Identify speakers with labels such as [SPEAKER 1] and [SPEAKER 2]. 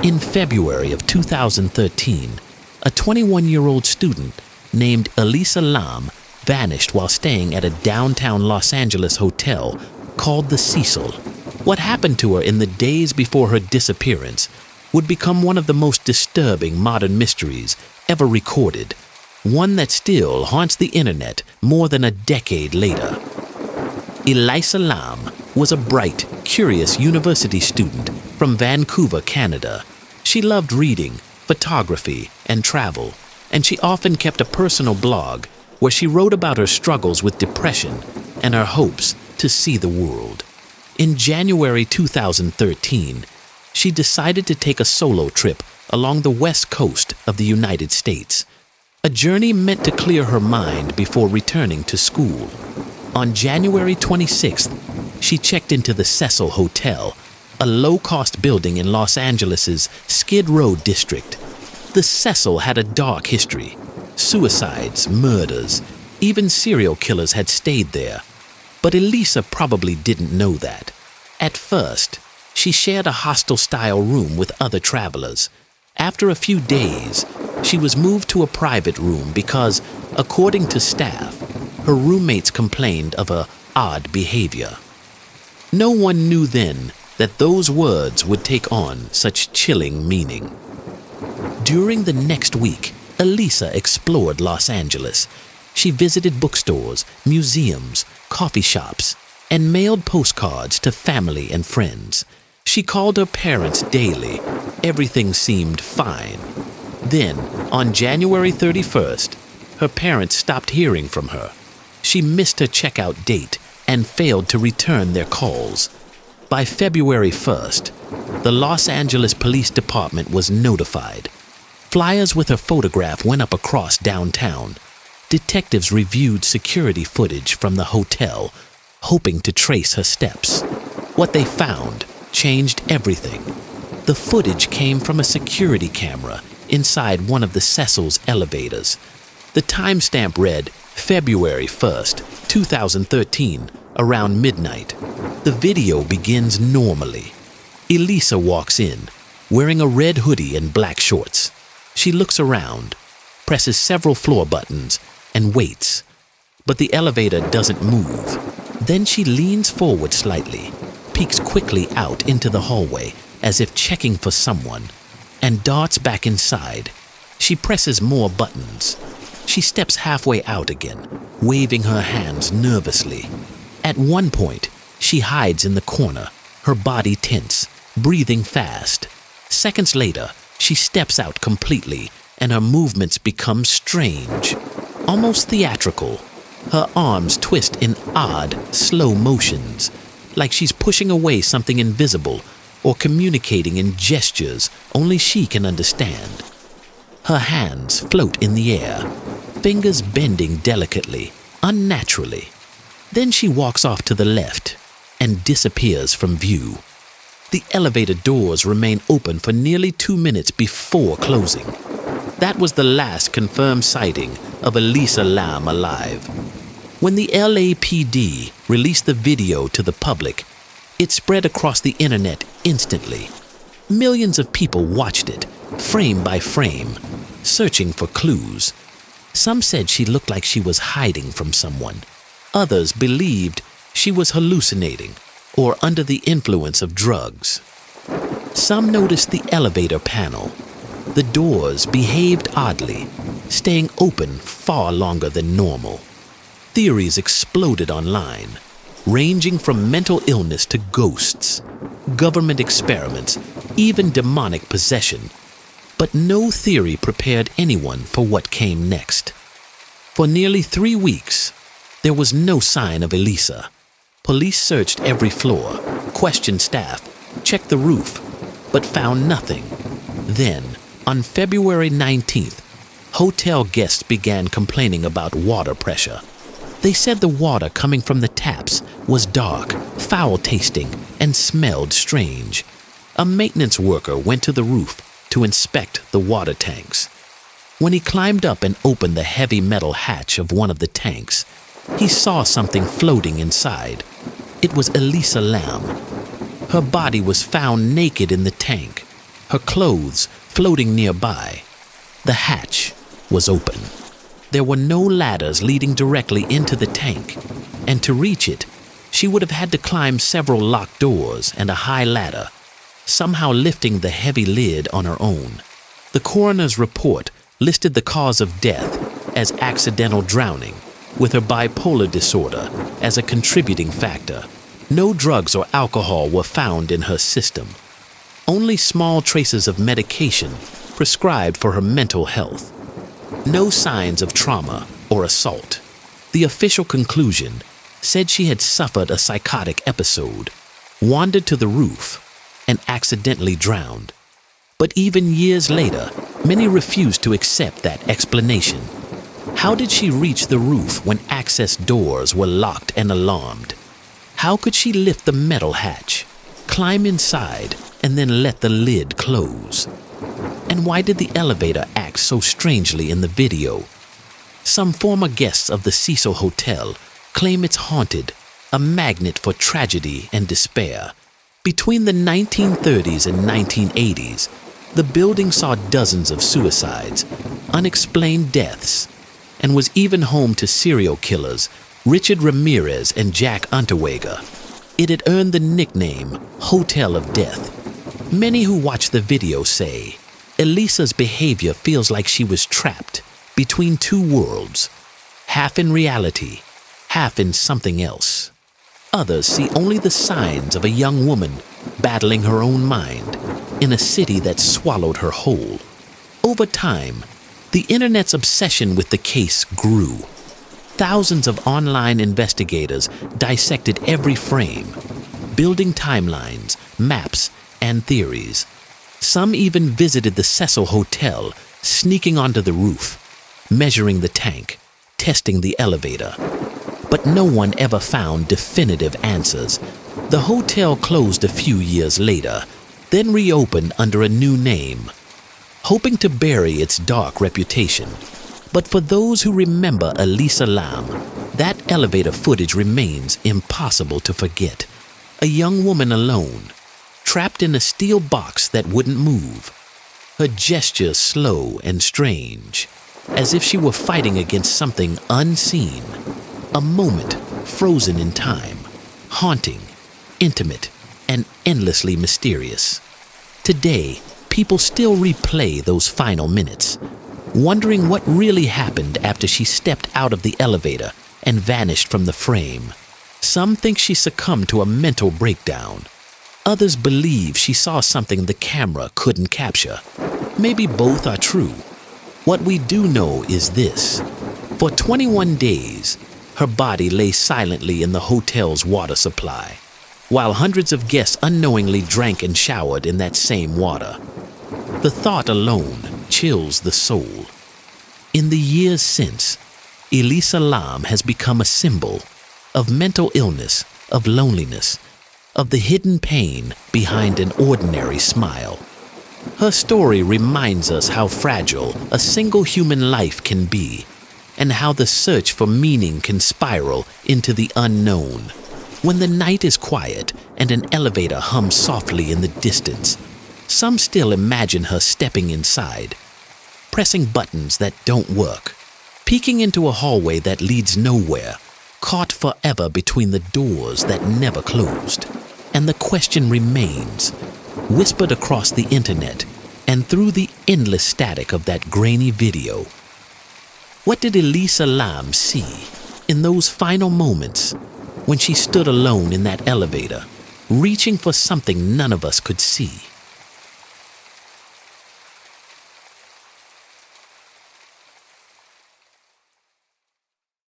[SPEAKER 1] In February of 2013, a 21-year-old student named Elisa Lam vanished while staying at a downtown Los Angeles hotel called the Cecil. What happened to her in the days before her disappearance would become one of the most disturbing modern mysteries ever recorded, one that still haunts the internet more than a decade later. Elisa Lam was a bright, curious university student from Vancouver, Canada. She loved reading, photography, and travel, and she often kept a personal blog where she wrote about her struggles with depression and her hopes to see the world. In January 2013, she decided to take a solo trip along the west coast of the United States, a journey meant to clear her mind before returning to school. On January 26th, she checked into the Cecil Hotel, a low-cost building in Los Angeles' Skid Row district. The Cecil had a dark history. Suicides, murders, even serial killers had stayed there. But Elisa probably didn't know that. At first, she shared a hostel-style room with other travelers. After a few days, she was moved to a private room because, according to staff, her roommates complained of her odd behavior. No one knew then that those words would take on such chilling meaning. During the next week, Elisa explored Los Angeles. She visited bookstores, museums, coffee shops, and mailed postcards to family and friends. She called her parents daily. Everything seemed fine. Then, on January 31st, her parents stopped hearing from her. She missed her checkout date and failed to return their calls. By February 1st, the Los Angeles Police Department was notified. Flyers with her photograph went up across downtown. Detectives reviewed security footage from the hotel, hoping to trace her steps. What they found changed everything. The footage came from a security camera inside one of the Cecil's elevators. The timestamp read February 1st, 2013, around midnight. The video begins normally. Elisa walks in, wearing a red hoodie and black shorts. She looks around, presses several floor buttons, and waits. But the elevator doesn't move. Then she leans forward slightly, peeks quickly out into the hallway as if checking for someone, and darts back inside. She presses more buttons. She steps halfway out again, waving her hands nervously. At one point, she hides in the corner, her body tense, breathing fast. Seconds later, she steps out completely, and her movements become strange, almost theatrical. Her arms twist in odd, slow motions, like she's pushing away something invisible or communicating in gestures only she can understand. Her hands float in the air, fingers bending delicately, unnaturally. Then she walks off to the left and disappears from view. The elevator doors remain open for nearly 2 minutes before closing. That was the last confirmed sighting of Elisa Lam alive. When the LAPD released the video to the public, it spread across the internet instantly. Millions of people watched it, frame by frame, searching for clues. Some said she looked like she was hiding from someone. Others believed she was hallucinating or under the influence of drugs. Some noticed the elevator panel. The doors behaved oddly, staying open far longer than normal. Theories exploded online, ranging from mental illness to ghosts, government experiments, even demonic possession. But no theory prepared anyone for what came next. For nearly 3 weeks, there was no sign of Elisa. Police searched every floor, questioned staff, checked the roof, but found nothing. Then, on February 19th, hotel guests began complaining about water pressure. They said the water coming from the taps was dark, foul-tasting, and smelled strange. A maintenance worker went to the roof to inspect the water tanks. When he climbed up and opened the heavy metal hatch of one of the tanks, he saw something floating inside. It was Elisa Lam. Her body was found naked in the tank. her clothes floating nearby. The hatch was open. There were no ladders leading directly into the tank, and to reach it, she would have had to climb several locked doors and a high ladder, somehow lifting the heavy lid on her own. The coroner's report listed the cause of death as accidental drowning, with her bipolar disorder as a contributing factor. No drugs or alcohol were found in her system. Only small traces of medication prescribed for her mental health. No signs of trauma or assault. The official conclusion said she had suffered a psychotic episode, wandered to the roof, and accidentally drowned. But even years later, many refused to accept that explanation. How did she reach the roof when access doors were locked and alarmed? How could she lift the metal hatch, climb inside, and then let the lid close? And why did the elevator act so strangely in the video? Some former guests of the Cecil Hotel claim it's haunted, a magnet for tragedy and despair. Between the 1930s and 1980s, the building saw dozens of suicides, unexplained deaths, and was even home to serial killers Richard Ramirez and Jack Unterweger. It had earned the nickname Hotel of Death. Many who watch the video say Elisa's behavior feels like she was trapped between two worlds, half in reality, half in something else. Others see only the signs of a young woman battling her own mind in a city that swallowed her whole. Over time, the internet's obsession with the case grew. Thousands of online investigators dissected every frame, building timelines, maps, and theories. Some even visited the Cecil Hotel, sneaking onto the roof, measuring the tank, testing the elevator. But no one ever found definitive answers. The hotel closed a few years later, then reopened under a new name, hoping to bury its dark reputation. But for those who remember Elisa Lam, that elevator footage remains impossible to forget. A young woman alone, trapped in a steel box that wouldn't move, her gestures slow and strange, as if she were fighting against something unseen. A moment frozen in time, haunting, intimate, and endlessly mysterious. Today, people still replay those final minutes, wondering what really happened after she stepped out of the elevator and vanished from the frame. Some think she succumbed to a mental breakdown. Others believe she saw something the camera couldn't capture. Maybe both are true. What we do know is this: for 21 days, her body lay silently in the hotel's water supply, while hundreds of guests unknowingly drank and showered in that same water. The thought alone chills the soul. In the years since, Elisa Lam has become a symbol of mental illness, of loneliness, of the hidden pain behind an ordinary smile. Her story reminds us how fragile a single human life can be, and how the search for meaning can spiral into the unknown. When the night is quiet and an elevator hums softly in the distance, some still imagine her stepping inside, pressing buttons that don't work, peeking into a hallway that leads nowhere, caught forever between the doors that never closed. And the question remains, whispered across the internet and through the endless static of that grainy video. What did Elisa Lam see in those final moments when she stood alone in that elevator, reaching for something none of us could see?